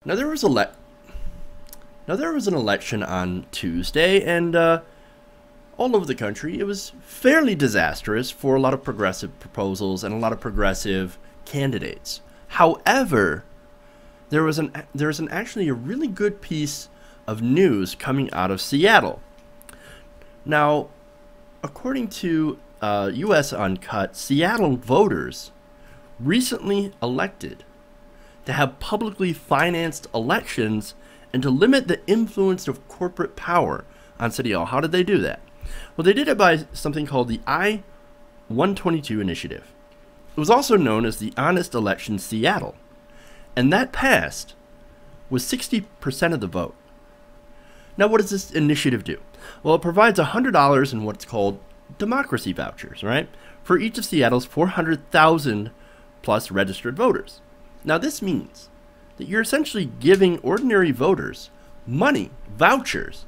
Now there was an election on Tuesday, and all over the country, it was fairly disastrous for a lot of progressive proposals and a lot of progressive candidates. However, there was actually a really good piece of news coming out of Seattle. Now, according to U.S. Uncut, Seattle voters recently elected to have publicly financed elections and to limit the influence of corporate power on City Hall. How did they do that? Well, they did it by something called the I-122 initiative. It was also known as the Honest Election Seattle, and that passed with 60% of the vote. Now, what does this initiative do? Well, it provides $100 in what's called democracy vouchers, right, for each of Seattle's 400,000 plus registered voters. Now, this means that you're essentially giving ordinary voters money, vouchers,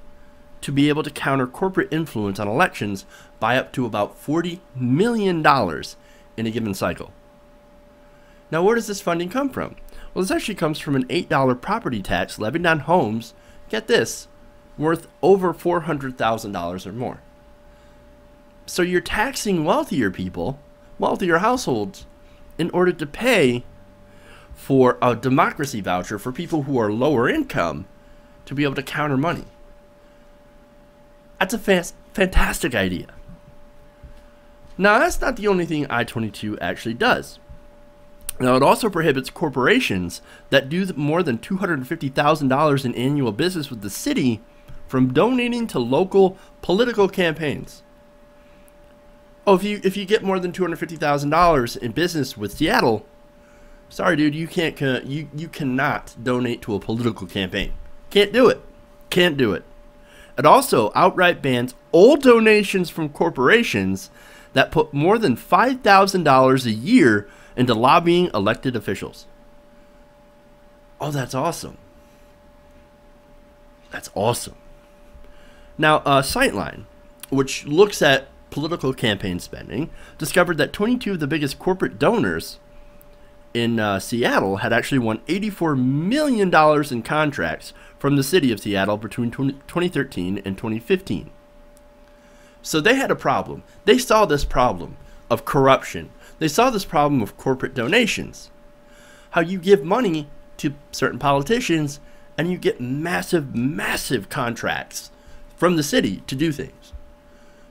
to be able to counter corporate influence on elections by up to about $40 million in a given cycle. Now, where does this funding come from? Well, this actually comes from an $8 property tax levied on homes, get this, worth over $400,000 or more. So you're taxing wealthier people, wealthier households, in order to pay for a democracy voucher for people who are lower income to be able to counter money. That's a fantastic idea. Now, that's not the only thing I-22 actually does. Now, it also prohibits corporations that do more than $250,000 in annual business with the city from donating to local political campaigns. Oh, if you get more than $250,000 in business with Seattle, sorry, dude, you cannot donate to a political campaign. Can't do it. Can't do it. It also outright bans all donations from corporations that put more than $5,000 a year into lobbying elected officials. Oh, that's awesome. That's awesome. Now, Sightline, which looks at political campaign spending, discovered that 22 of the biggest corporate donors in Seattle had actually won $84 million in contracts from the city of Seattle between 2013 and 2015. So they had a problem. They saw this problem of corruption. They saw this problem of corporate donations. How you give money to certain politicians and you get massive, massive contracts from the city to do things.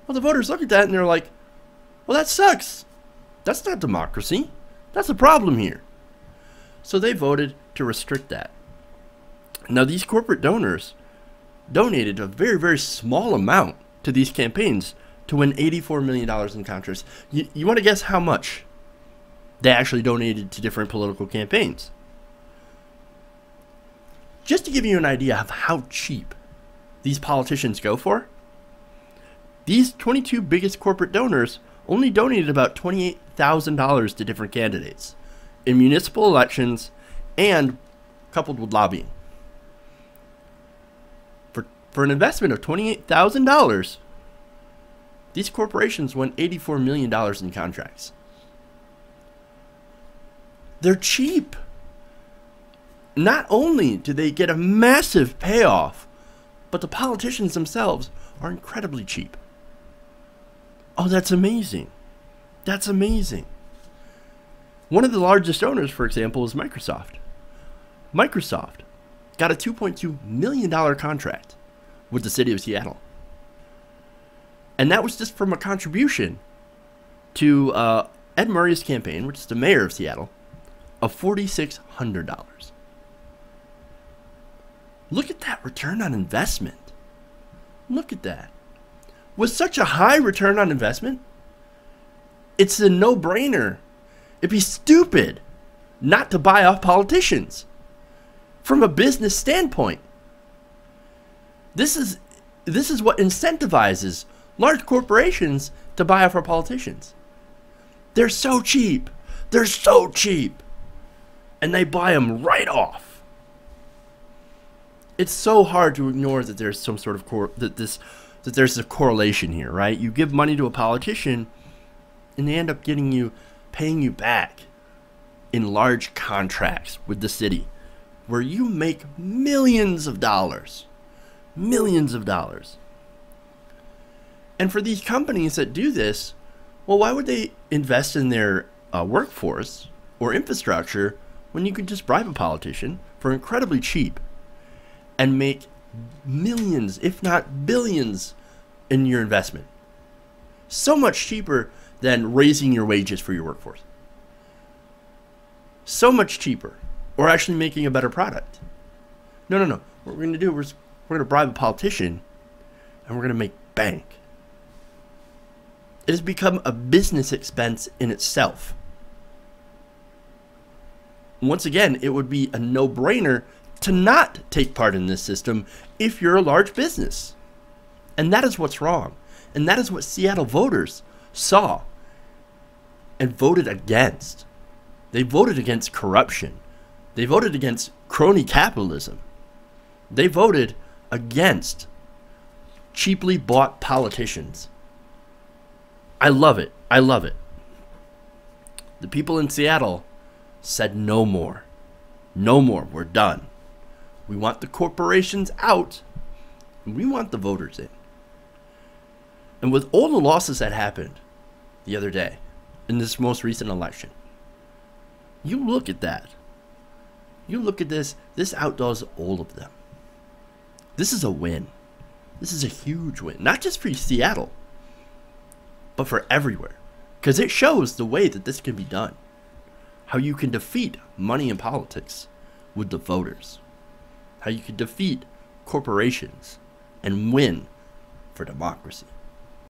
Well, the voters look at that and they're like, well, that sucks. That's not democracy. That's a problem here. So they voted to restrict that. Now, these corporate donors donated a very, very small amount to these campaigns to win $84 million in contracts. You want to guess how much they actually donated to different political campaigns? Just to give you an idea of how cheap these politicians go for, these 22 biggest corporate donors only donated about $28,000 to different candidates in municipal elections and coupled with lobbying. For an investment of $28,000, these corporations won $84 million in contracts. They're cheap. Not only do they get a massive payoff, but the politicians themselves are incredibly cheap. Oh, that's amazing. That's amazing. One of the largest owners, for example, is Microsoft. Microsoft got a $2.2 million contract with the city of Seattle. And that was just from a contribution to Ed Murray's campaign, which is the mayor of Seattle, of $4,600. Look at that return on investment. Look at that. With such a high return on investment, it's a no-brainer. It'd be stupid not to buy off politicians from a business standpoint. This is what incentivizes large corporations to buy off our politicians. They're so cheap. They're so cheap. And they buy them right off. It's so hard to ignore that there's some sort of that there's a correlation here, right? You give money to a politician and they end up paying you back in large contracts with the city where you make millions of dollars. Millions of dollars. And for these companies that do this, well, why would they invest in their workforce or infrastructure when you could just bribe a politician for incredibly cheap and make millions, if not billions, in your investment? So much cheaper than raising your wages for your workforce. So much cheaper. Or actually making a better product. No. What we're going to do is we're going to bribe a politician and we're going to make bank. It has become a business expense in itself. Once again, it would be a no-brainer to not take part in this system if you're a large business. And that is what's wrong. And that is what Seattle voters saw and voted against. They voted against corruption. They voted against crony capitalism. They voted against cheaply bought politicians. I love it. I love it. The people in Seattle said no more. No more. We're done. We want the corporations out. And we want the voters in. And with all the losses that happened the other day in this most recent election, you look at that. You look at this. This outdoes all of them. This is a win. This is a huge win. Not just for Seattle, but for everywhere. Because it shows the way that this can be done. How you can defeat money in politics with the voters. How you can defeat corporations and win for democracy.